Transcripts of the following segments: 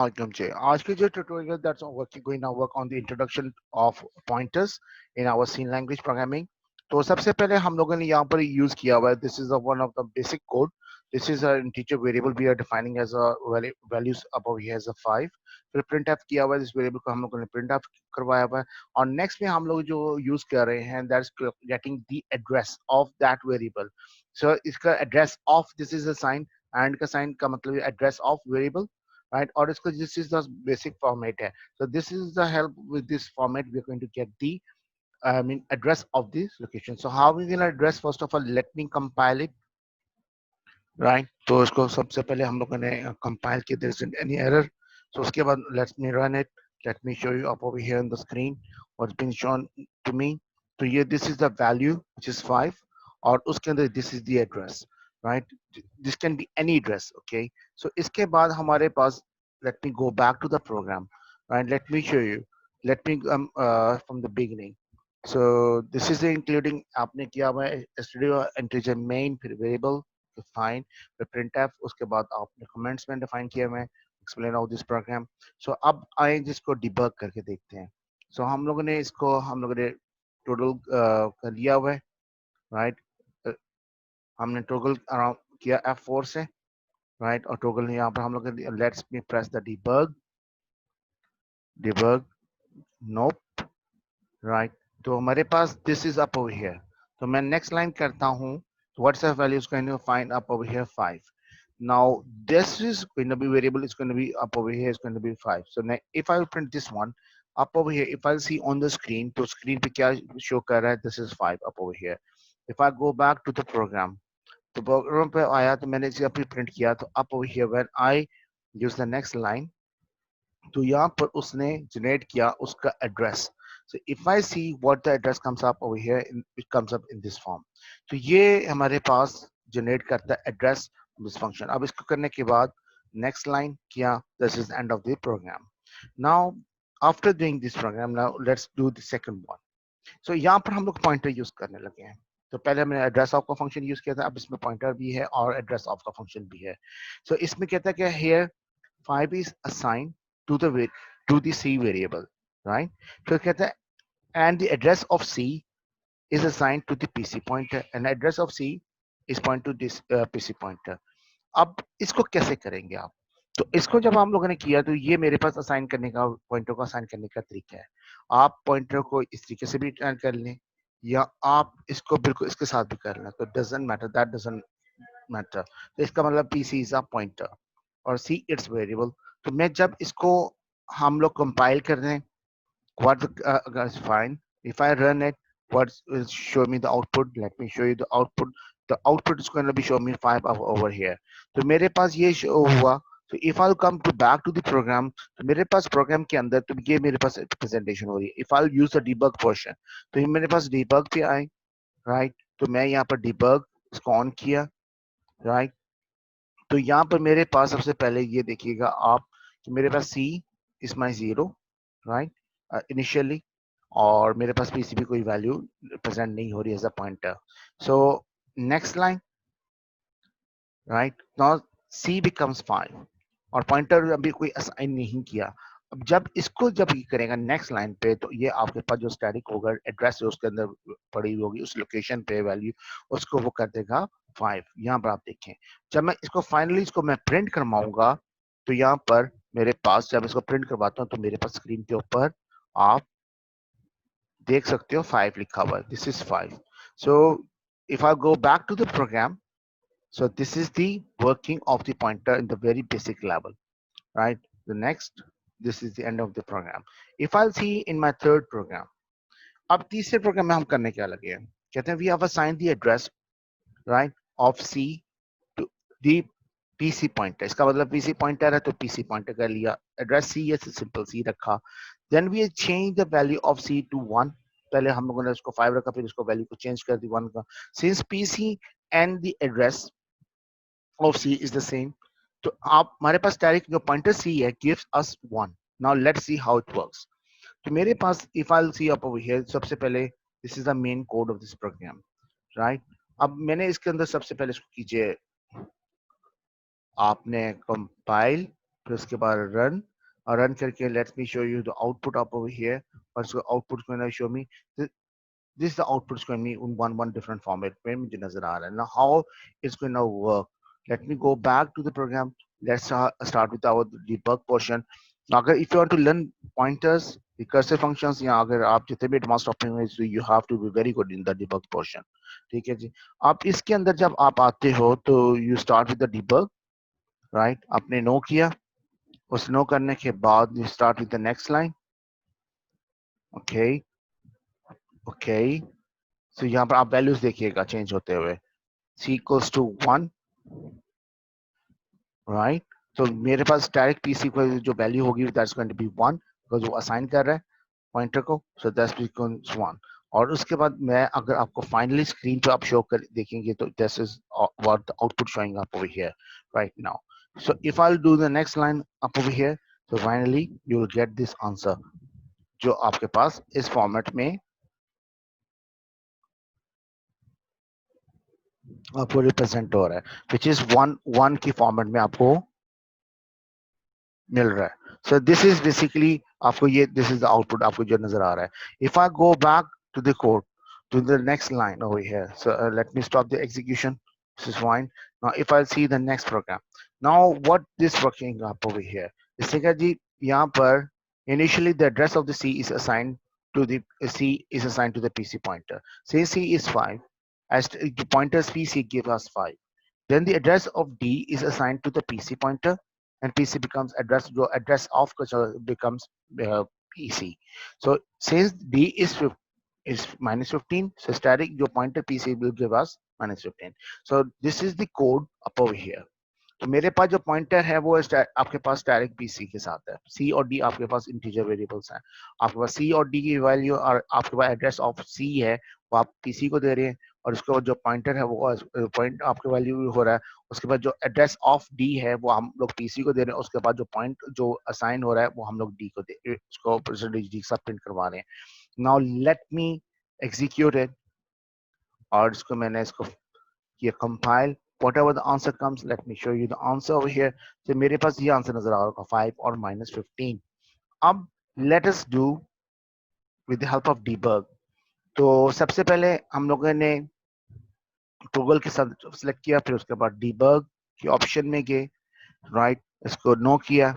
Welcome to आज के जो tutorial that's working going now work on the introduction of pointers in our C language programming. तो सबसे पहले हम लोगों ने यहाँ पर यूज किया हुआ है this is one of the basic code. This is a integer variable we are defining as a values above here as a 5. फिर printf किया हुआ है this variable को हम लोगों ने printf करवाया हुआ है और next में हम लोग जो यूज कर रहे हैं that's getting the address of that variable. So इसका address of this is a sign and का sign का मतलब है address of variable, right? Or इसका this is the basic format है. So this is the help with this format we are going to get the address of this location. So how we will address, first of all let me compile it, right? तो इसको सबसे पहले हम लोगों ने compile किया, there isn't any error. So उसके बाद let me run it. Let me show you up over here on the screen what's been shown to me. तो ये this is the value which is 5 और उसके अंदर this is the address, right? This can be any address, okay? So इसके बाद हमारे पास, let me go back to the program, right? Let me show you. Let me from the beginning. So this is the including आपने किया हुआ है stdio integer main फिर variable define फिर printf, उसके बाद आपने comments में define किया हुआ है explain how this program. So अब आए जिसको debug करके देखते हैं. So हम लोगों ने total कर लिया हुआ है, right? Uh, हमने toggle around किया F4 से, right? और toggle यहाँ पर हम लोग let's me press the debug, nope, right? तो हमारे पास this is up over here. तो मैं next line करता हूँ. So what's the value is going to find up over here 5. Now this is going to be variable. It's going to be up over here. It's going to be 5. So now if I will print this one up over here, if I see on the screen, तो screen पे क्या show कर रहा है? This is 5 up over here. If I go back to the program, तो program पे आया तो मैंने इसे अभी print किया तो up over here when I use the next line, तो यहाँ पर उसने generate किया उसका address. So if I see what the address comes up over here, it comes up in this form. तो ये हमारे पास generate करता है address of this function. अब इसको करने के बाद next line किया, this is the end of the program. Now after doing this program, now let's do the second one. So यहाँ पर हम लोग pointer use करने लगे हैं. तो पहले हमने address of का function use किया था, अब इसमें pointer भी है और address of का function भी है. So इसमें कहता है कि here 5 is assigned to the C variable, right? So कहता है and the address of C is assigned to the PC pointer and address of C is point to this PC pointer. अब इसको कैसे करेंगे आप? तो इसको जब हम लोगों ने किया तो ये मेरे पास असाइन करने का पॉइंटर को असाइन करने का तरीका है. आप पॉइंटर को इस तरीके से भी रिटर्न कर लें या आप इसको बिल्कुल इसके साथ भी कर लें, तो doesn't matter, that doesn't matter. तो इसका मतलब पीसी इज अ पॉइंटर और सी इट्स वेरिएबल. तो मैं जब इसको हम लोग कंपाइल कर रहे हैं, what is fine. If I run it, what will show me the output? Let me show you the output. The output is going to be show me 5 over here. तो मेरे पास ये show हुआ. So if I'll come to back to the program, तो मेरे पास program के अंदर तो ये मेरे पास presentation हो रही है. If I'll use the debug portion, तो ये मेरे पास debug पे आए, right? तो मैं यहाँ पर debug इसको on किया, right? तो यहाँ पर मेरे पास सबसे पहले ये देखिएगा आप कि मेरे पास C is my 0, right? Initially, और मेरे पास पीसी भी कोई वैल्यू प्रेजेंट नहीं हो रही as a pointer. So next line, right? Now C becomes 5 और पॉइंटर अभी कोई असाइन नहीं किया. अब जब ये करेगा नेक्स्ट लाइन पे, तो ये आपके पास जो स्टैटिक होगा एड्रेस है उसके अंदर पड़ी होगी उस लोकेशन पे वैल्यू, उसको वो कर देगा 5. यहाँ पर आप देखें जब मैं इसको फाइनली इसको मैं प्रिंट करवाऊंगा तो यहाँ पर मेरे पास जब इसको प्रिंट करवाता हूँ तो मेरे पास स्क्रीन के ऊपर आप देख सकते हो 5 लिखा हुआ है. This is 5. So if I go back to the program, so this is the working of the pointer in the very basic level, right? The next, this is the end of the program. If I'll see in my third program, अब तीसरे programme में हम करने क्या लगे हैं, कहते हैं we have assigned the address, right, of C to the PC pointer. इसका मतलब PC pointer है तो PC pointer कर लिया, address C है तो simple C रखा. Then we change the value of C to 1. पहले हम लोगों ने उसको 5 रखा, फिर उसको वैल्यू को चेंज कर दी 1 का. Since PC and the address of C is the same, तो आप हमारे पास डायरेक्ट जो पॉइंटर C है gives us 1. Now let's see how it works. तो मेरे पास if I'll see up over here, सबसे पहले this is the main code of this program, right? अब मैंने इसके अंदर सबसे पहले इसको कीजिए, आपने कंपाइल, फिर उसके बाद रन, run करके let me show you the output up over here. और इसको output going to show me this is the output is going to be in one different format में मुझे नजर आ रहा है. Now how it's going to work? Let me go back to the program. Let's start with our debug portion. Now अगर if you want to learn pointers, recursive functions या अगर आप जितने भी advanced topic में so you have to be very good in the debug portion. ठीक है जी. आप इसके अंदर जब आप आते हो तो you start with the debug, right? आपने नो किया, उस नो करने के बाद you start with the next line. Okay, okay. So यहाँ पर आप values देखिएगा change होते हुए. C equals to 1, right? तो मेरे पास डायरेक्ट पीसी को जो वैल्यू होगी that's going to be 1 because वो असाइन कर रहा है पॉइंटर को. So that's becomes 1. और उसके बाद मैं अगर आपको फाइनली स्क्रीन पे आप शो कर देखेंगे तो this is what the output showing up over here right now. So if I will do the next line up over here so finally you will get this answer जो आपके पास इस format में आपको represent हो रहा है which is 1 की format में आपको मिल रहा है. So this is basically आपको ये this is the output आपको जो नजर आ रहा है. If I go back to the code to the next line over here, so let me stop the execution. This is fine. Now if I see the next program, now what this working up over here? इसका जी यहाँ पर initially the address of the C is assigned to the C is assigned to the PC pointer. Say C is 5, as the pointers PC give us 5. Then the address of D is assigned to the PC pointer, and PC becomes address. Your address of becomes PC. So since D is minus 15, so static your pointer PC will give us minus 15. So this is the code up over here. तो मेरे पास जो pointer है वो आपके पास direct PC के साथ है. सी और डी आपके पास इंटीजर वेरिएबल्स हैं. आपके पास सी और डी की वैल्यू और आपके पास एड्रेस ऑफ सी है वो आप पीसी को दे रहे हैं और उसके बाद जो पॉइंटर है वो पॉइंट आपके वैल्यू हो रहा है. उसके बाद जो एड्रेस ऑफ डी है वो हम लोग पीसी को दे रहे हैं. उसके बाद जो पॉइंट जो असाइन हो रहा है वो हम लोग डी को दे उसको डी सब प्रिंट करवा रहे हैं. Now let me execute it और इसको मैंने इसको किया compile. whatever the answer comes, let me show you the answer over here. So मेरे पास ये आंसर नजर आ रहा होगा 5 और -15. अब let us do with the help of debug. तो सबसे पहले हम लोगों ने टॉगल के साथ सिलेक्ट किया, फिर उसके बाद debug के ऑप्शन में गए, राइट. इसको नो किया.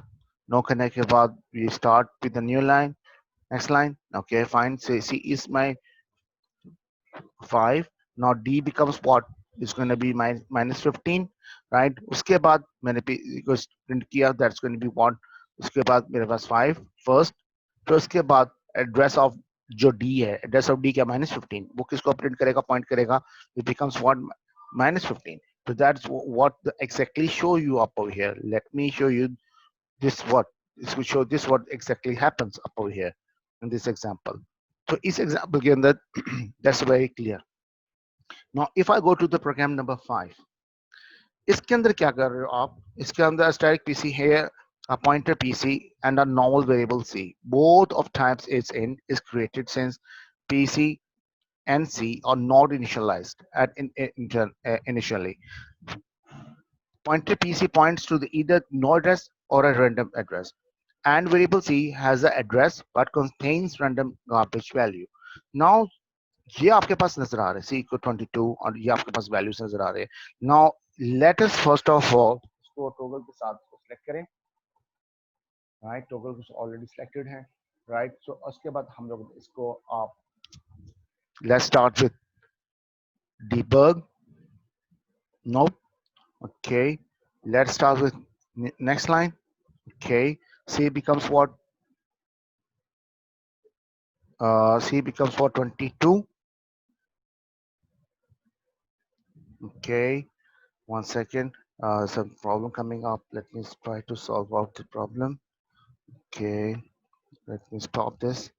नो करने के बाद we start with the new line, next line. Okay, fine. So C is my 5. Now D becomes what? It's going to be minus 15, right? उसके बाद मैंने प्रिंट किया that's going to be what? उसके बाद मेरे पास 5 first. फिर उसके बाद एड्रेस ऑफ जो D है, एड्रेस ऑफ D क्या -15, वो किसको प्रिंट करेगा, पॉइंट करेगा. It becomes what? -15. So that's what exactly show you up over here. Let me show you this what. This will show this what exactly happens up over here in this example. So इस example के अंदर that's very clear. Now if I go to the program number 5, इसके अंदर क्या कर रहे हो आप? इसके अंदर static PC है, a pointer PC and a normal variable C. Both of types is created since PC and C are not initialized initially. Pointer PC points to the either no address or a random address, and variable C has the address but contains random garbage value. Now ये आपके पास नजर आ रहा है सी को 22 और ये आपके पास values नजर आ रहे हैं. Now let us first of all इसको टॉगल के साथ सिलेक्ट करें, राइट. टॉगल ऑलरेडी सिलेक्टेड है, राइट. सो उसके बाद हम लोग इसको आप let's start with debug. No. Okay, let's start with next line. Okay, C becomes what? C becomes what? 22. Okay, 1 second. Some problem coming up. Let me try to solve out the problem. Okay, let me stop this.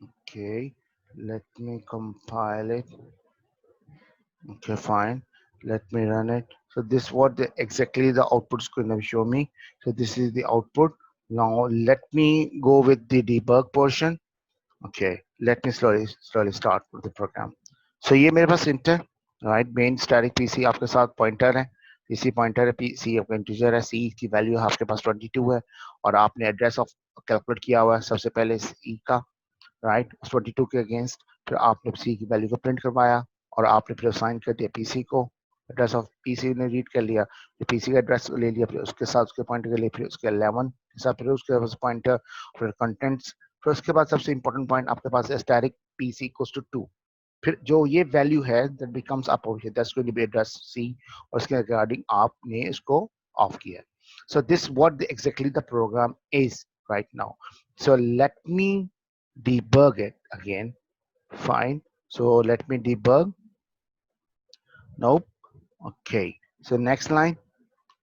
Okay, let me compile it. Okay, fine. Let me run it. So this what exactly the output is going to show me. So this is the output. Now let me go with the debug portion. Okay, let me slowly start with the program. So ये मेरे पास int, right. Main static PC आपके साथ pointer है, PC pointer है, PC आपका integer है, C की वैल्यू आपके पास 22 है और आपने एड्रेस ऑफ कैलकुलेट किया हुआ है सबसे पहले सी का, राइट, 22 के अगेंस्ट। फिर आपने सी की वैल्यू को प्रिंट करवाया और आपने फिर असाइन कर दिया पीसी को, एड्रेस ऑफ पीसी ने रीड कर लिया, फिर पीसी का एड्रेस ले लिया, फिर उसके साथ उसके पॉइंटर के लिए, फिर उसके 11 के साथ, फिर उसके पॉइंटर, फिर कंटेंट्स, फिर उसके बाद सबसे इंपॉर्टेंट पॉइंट आपके पास है स्टैटिक पीसी इक्वल्स टू 2। फिर जो ये वैल्यू है that becomes up over here, that's going to be address C, और इसके रिगार्डिंग आपने इसको ऑफ किया। So this what exactly the program is right now. So let me debug it again. Fine. So let me debug. Nope. Okay. So next line.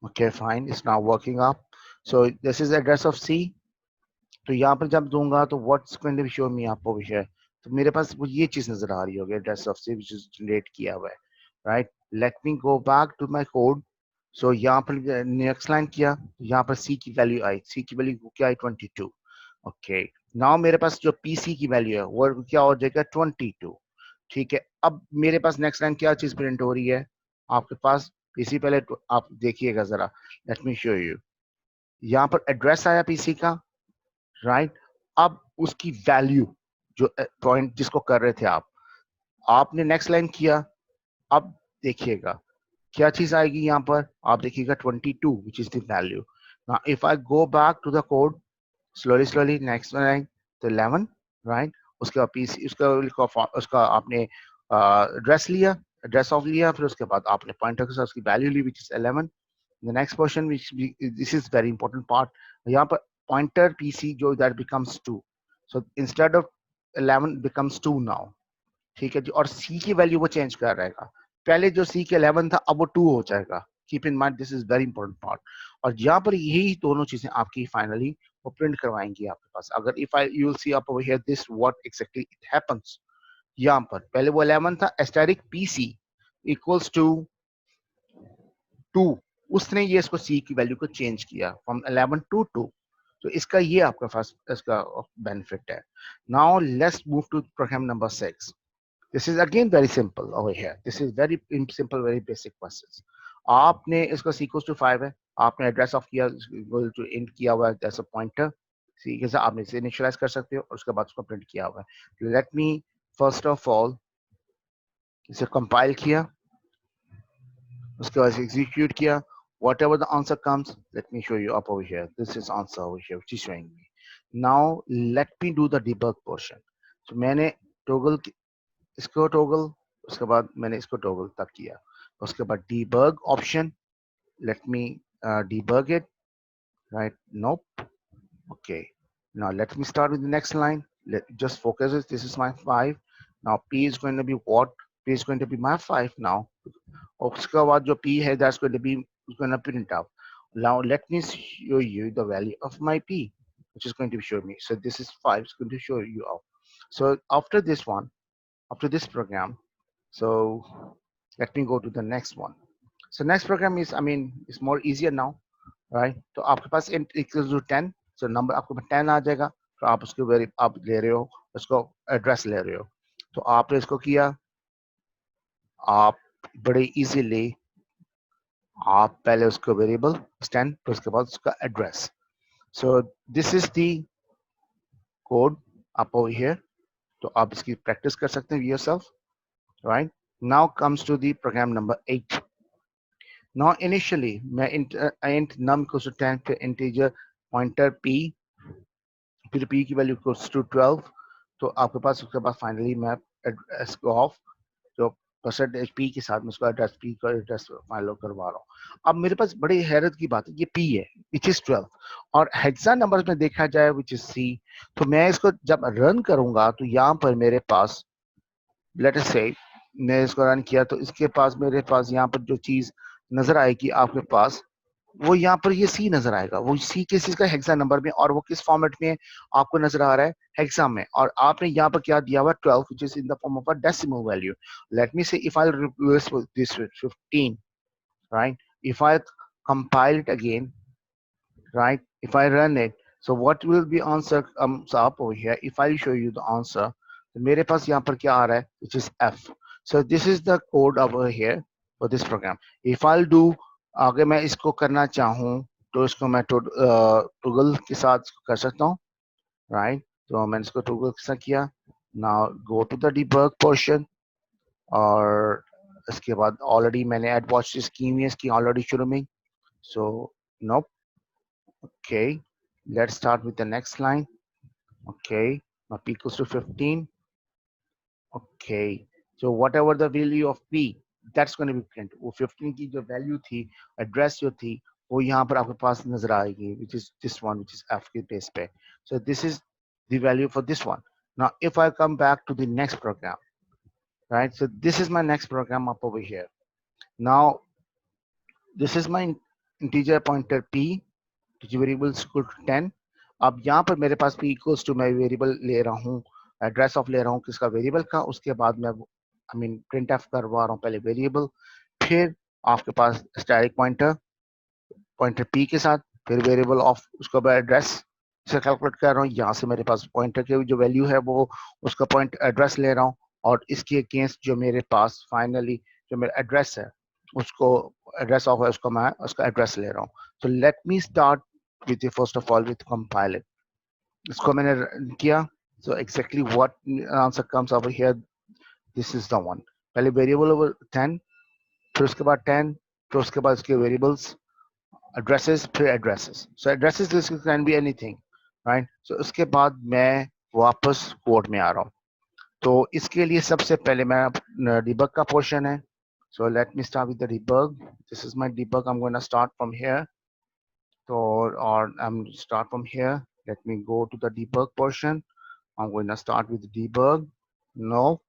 Okay, fine. It's now working up. So this is the address of C. तो यहाँ पर जब दूंगा तो what's going to show me up over here, तो मेरे पास वो ये चीज नजर आ रही होगी, address of C which is generate किया हुआ है, right. Let me go back to my code. So यहाँ पर नेक्स्ट लाइन किया, यहाँ पर सी की वैल्यू आई, सी की वैल्यू क्या आई 22। ओके, नाउ मेरे पास जो पीसी की वैल्यू है वो क्या हो जाएगा 22। ठीक है, अब मेरे पास नेक्स्ट लाइन क्या चीज प्रिंट हो रही है आपके पास, पीसी पहले आप देखिएगा जरा, लेट मी शो यू। यहाँ पर एड्रेस आया पीसी का, राइट। अब उसकी वैल्यू जो पॉइंट जिसको कर रहे थे आप, आपने नेक्स्ट लाइन किया, अब देखिएगा क्या चीज आएगी यहाँ पर, आप देखिएगा 22 which is the value. Now if I go back to the code slowly next line तो 11, राइट। उसके बाद पीसी उसका आपने एड्रेस लिया, एड्रेस ऑफ लिया, फिर उसके बाद आपने पॉइंटर के साथ उसकी वैल्यू ली which is 11। The next portion, which this is very important part, यहाँ पर pointer PC जो that becomes 2, so instead of 11 becomes 2 now, ठीक है जी। और C की वैल्यू वो चेंज कर रहेगा, पहले जो C के 11 था अब वो 2 हो जाएगा। Keep in mind this is very important part. और यहाँ पर यही दोनों चीजें आपकी फाइनली वो प्रिंट करवाएंगी आपके पास। अगर if I you will see up over here this what exactly it happens, यहाँ पर पहले वो 11 था, एस्टेरिक पीसी इक्वल्स टू 2, उसने ये इसको सी की वैल्यू को चेंज किया फ्रॉम 11 टू 2। तो इसका ये आपका फर्स्ट इसका बेनिफिट है। Now let's move to program number 6। This is again very simple over here, this is very simple, very basic questions. आपने इसको सी इक्वल्स टू 5 है, आपने एड्रेस ऑफ किया इक्वल टू इंट किया हुआ है एज अ पॉइंटर, सी के साथ आपने इसे इनिशियलाइज कर सकते हो और उसके बाद उसको प्रिंट किया हुआ है। Let me first of all इसे कंपाइल किया, उसके बाद एग्जीक्यूट किया, whatever the answer comes, let me show you up over here, this is answer over here which is showing me। now let me do the debug portion। so मैंने toggle इसको toggle, उसके बाद मैंने इसको toggle तक किया, उसके बाद debug option, let me debug it, right, nope, okay। now let me start with the next line, let just focus it, this is my 5, now p is going to be what, p is going to be my 5 now, और उसके बाद जो p है that's going to be going to print out। now let me show you the value of my p which is going to show me, so this is 5, it's going to show you out। so after this one, after this program, so let me go to the next one। so next program is, I mean, it's more easier now, right। तो आपके पास int equals to 10, so number आपके पास 10 आ जाएगा, तो आप उसके very आप ले रहे हो, उसको एड्रेस ले रहे हो, तो आपने इसको किया, आप बड़े इजीली आप पहले उसको वेरिएबल स्टैंड, फिर उसके बाद उसका address. So this is the code up over here, तो आप इसकी प्रैक्टिस कर सकते हैं yourself, right. Now comes to the program number 8। Now initially मैं int num इक्वल्स टू 10, फिर इंटीजर पॉइंटर p, फिर p की वैल्यू इक्वल्स टू 12, तो आपके पास उसके बाद फाइनली मैं एड्रेस को ऑफ जो परसेंटेज पी के साथ में उसका एड्रेस पी का एड्रेस फाइल करवा रहा हूँ। अब मेरे पास बड़ी हैरत की बात है, ये पी है विच इज 12 और हेक्सा नंबर में देखा जाए विच इज सी, तो मैं इसको जब रन करूंगा तो यहाँ पर मेरे पास लेट अस से मैं इसको रन किया तो इसके पास मेरे पास यहाँ पर जो चीज नजर आएगी आपके पास, वो यहाँ पर ये सी नजर आएगा, वो सी किस चीज का हेक्सा नंबर में, और वो किस फॉर्मेट में आपको नजर आ रहा है, हेक्सा में। और आपने यहाँ पर क्या दिया हुआ 12 which is in the form of a decimal value। let me say if I'll replace this with 15, right, if I compile it again, right, if I run it, so what will be answer comes up over here, if I show you the answer, तो मेरे पास यहाँ पर क्या आ रहा है which is f। so this is the code over here for this program। if I'll do आगे मैं इसको करना चाहूँ तो इसको मैं टॉगल के साथ कर सकता हूँ, राइट। तो मैंने इसको टॉगल के साथ किया। Now go to the debug portion, और इसके बाद ऑलरेडी मैंने एड वॉच स्कीम की ऑलरेडी शुरू में, so no. Okay, let's start with the next line. Okay, my p equals to 15. Okay, so whatever the value of p, that's going to be print. वो 15 की जो value थी, address जो थी, वो यहाँ पर आपके पास नजर आएगी, which is this one, which is f के बेस पे. So this is the value for this one. Now if I come back to the next program, right, so this is my next program up over here. Now this is my integer pointer p, which variable is equal to 10. अब यहाँ पर मेरे पास p equals to मैं variable ले रहा हूँ, address of ले रहा हूँ किसका, वेरिएबल का। उसके बाद मैं आई मीन प्रिंट एफ करवा रहा हूँ पहले वेरिएबल, फिर आपके पास स्टैटिक पॉइंटर पॉइंटर p के साथ, फिर वेरिएबल ऑफ उसका बाद एड्रेस से कैलकुलेट कर रहा हूँ। यहाँ से मेरे पास पॉइंटर की जो वैल्यू है वो उसका पॉइंट एड्रेस ले रहा हूँ, और इसके अगेंस्ट जो मेरे पास फाइनली जो मेरा एड्रेस है उसको एड्रेस ऑफ है उसको मैं उसका एड्रेस ले रहा हूँ। तो let me start with first of all with compile it. इसको मैंने किया, so exactly what answer comes over here, this is the one। पहले वेरिएबल ओवर 10, फिर उसके बाद 10, फिर उसके बाद इसके वेरिएबल्स एड्रेसेस, फिर addresses. So addresses this can be anything, right. So उसके बाद मैं वापस कोड में आ रहा हूँ। तो इसके लिए सबसे पहले मैं डिबग का पोर्शन है, so let me start with the debug। this is my debug, I'm going to start from here। so or I'm start from here, let me go to the debug portion। I'm going to start with debug, no,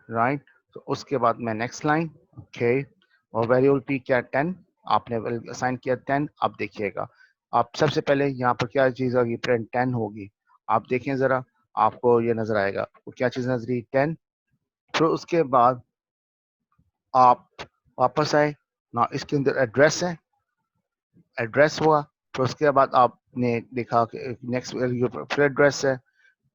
right। तो उसके बाद मैं next line, okay, और variable p क्या 10, आपने assign किया 10। अब देखिएगा, आप सबसे पहले यहाँ पर क्या चीज होगी, प्रिंट 10 होगी। आप देखें जरा, आपको ये नजर आएगा वो क्या चीज नजर आई, 10। फिर उसके बाद आप वापस आए ना, इसके अंदर एड्रेस है, एड्रेस हुआ। फिर उसके बाद आपने देखा कि नेक्स्ट वैल्यू फिर एड्रेस है,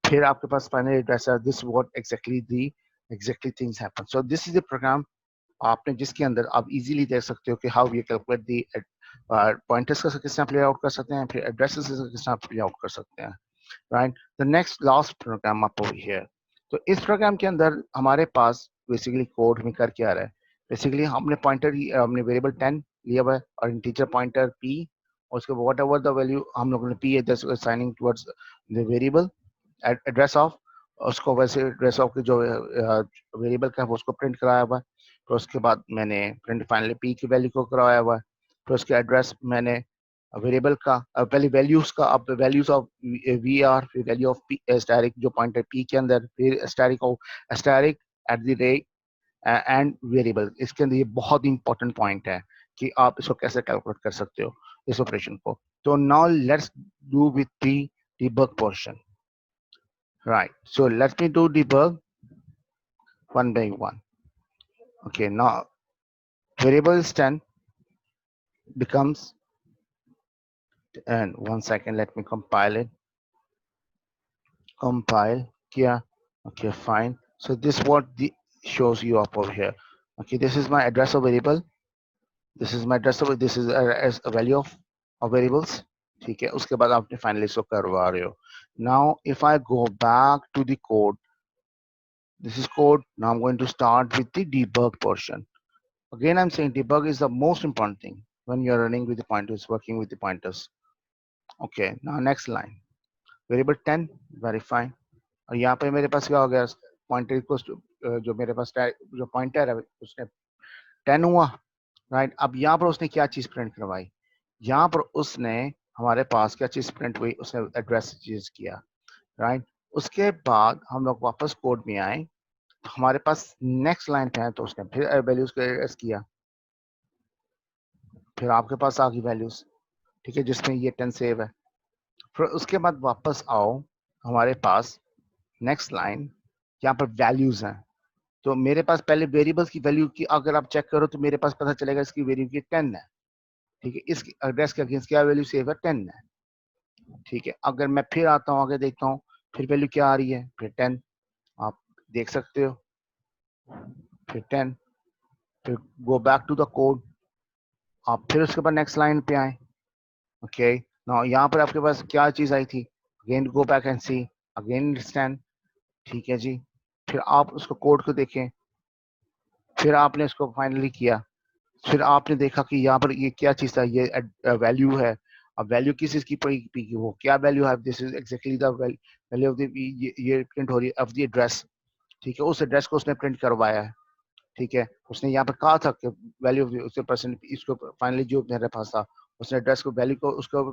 फिर आपके पास फाइनल एड्रेस है। This what exactly the exactly things happen. So this is the program आपने जिसके अंदर आप इजीली देख सकते हो कि how you calculate the pointers का किस तरह प्ले आउट कर सकते हैं, फिर एड्रेसेस किस तरह प्ले आउट कर सकते हैं, right. The next last program आप ओवर हियर। तो इस प्रोग्राम के अंदर हमारे पास बेसिकली कोड में कर क्या रहा है, बेसिकली हमने पॉइंटर हमने वेरिएबल 10 लिया हुआ है और इंटीजर पॉइंटर p, और उसके वॉट एवर द वैल्यू हम लोगों ने p assigning towards the variable address of, उसको वैसे एड्रेस ऑफ की जो वेरिएबल का है वो उसको प्रिंट कराया हुआ है। तो उसके बाद मैंने प्रिंट फाइनली p की वैल्यू को कराया हुआ है। तो उसके एड्रेस मैंने वेरिएबल का पहले वैल्यूज का, अब वैल्यूज ऑफ वी आर, फिर वैल्यू ऑफ स्टैटिक जो पॉइंटर p के अंदर, फिर static at the rate and variable. इसके अंदर ये बहुत इंपॉर्टेंट पॉइंट है कि आप इसको कैसे कैलकुलेट कर सकते हो इस ऑपरेशन को। तो now let's do with the debug portion, right। so let me do debug one by one। okay, now variable is 10 becomes, and 1 second, let me compile it, compile kiya, okay, fine। so this what the shows you up over here। okay, this is my address of variable, this is my address of, this is as a value of variables, ठीक है। उसके बाद आपने finally इसको करवा रहे हो। now if I go back to the code, this is code, now I'm going to start with the debug portion। again I'm saying debug is the most important thing when you're running with the pointers, working with the pointers। okay, now next line, variable 10 verify, और यहाँ पे मेरे पास क्या हो गया, pointer equals to जो मेरे पास जो पॉइंटर है उसने 10 हुआ, राइट। अब यहाँ पर उसने क्या चीज प्रिंट करवाई, यहाँ पर उसने हमारे पास क्या चीज प्रिंट हुई, उसने एड्रेस चीज किया, राइट। उसके बाद हम लोग वापस कोड में आए, तो हमारे पास नेक्स्ट लाइन पे है, तो उसने फिर वैल्यूज को एड्रेस किया, फिर आपके पास आ गई वैल्यूज, ठीक है, जिसमें ये 10 सेव है। फिर उसके बाद वापस आओ, हमारे पास नेक्स्ट लाइन यहाँ पर वैल्यूज हैं। तो मेरे पास पहले वेरिएबल्स की वैल्यू की अगर आप चेक करो तो मेरे पास पता चलेगा इसकी वैल्यू की 10 है, ठीक है। इस एड्रेस के अगेंस्ट क्या वैल्यू सेव है, 10 है, ठीक है। अगर मैं फिर आता हूँ आगे देखता हूँ, फिर वैल्यू क्या आ रही है, फिर 10, आप देख सकते हो, फिर 10, फिर go back to the code, आप फिर उसके बाद नेक्स्ट लाइन पे आए। ओके, नाउ यहाँ पर आपके पास क्या चीज आई थी, again go back and see, again understand. ठीक है जी, फिर आप उसको कोड को देखें, फिर आपने इसको फाइनली किया, फिर आपने देखा कि यहाँ पर ये क्या चीज था, ये वैल्यू है। अब वैल्यू किस चीज की पड़ी, वो क्या वैल्यू है, this is exactly the value of the, ये प्रिंट हो रही है ऑफ द एड्रेस। ठीक है, उस एड्रेस को उसने प्रिंट करवाया है। ठीक है, उसने यहाँ पर कहा था कि वैल्यू उसके परसेंट, इसको फाइनली जो मेरे पास था, उसने एड्रेस को वैल्यू को उसको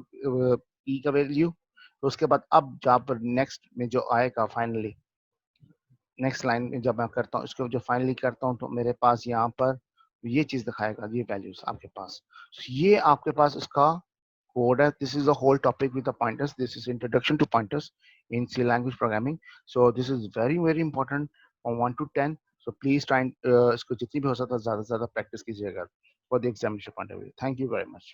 ई का वैल्यू। तो उसके बाद अब जहाँ पर नेक्स्ट में जो आएगा फाइनली, नेक्स्ट लाइन में जब मैं करता हूँ इसको, जो फाइनली करता हूँ, तो मेरे पास यहाँ पर ये चीज दिखाएगा, ये वैल्यूज आपके पास। ये आपके पास इसका कोड है। This is the whole topic with the pointers, this is introduction to pointers in C language programming. So this is very very important from 1 to 10। So please try, इसको जितनी भी हो सकता है ज्यादा से ज्यादा प्रैक्टिस कीजिएगा for the examination point of view. Thank you very much.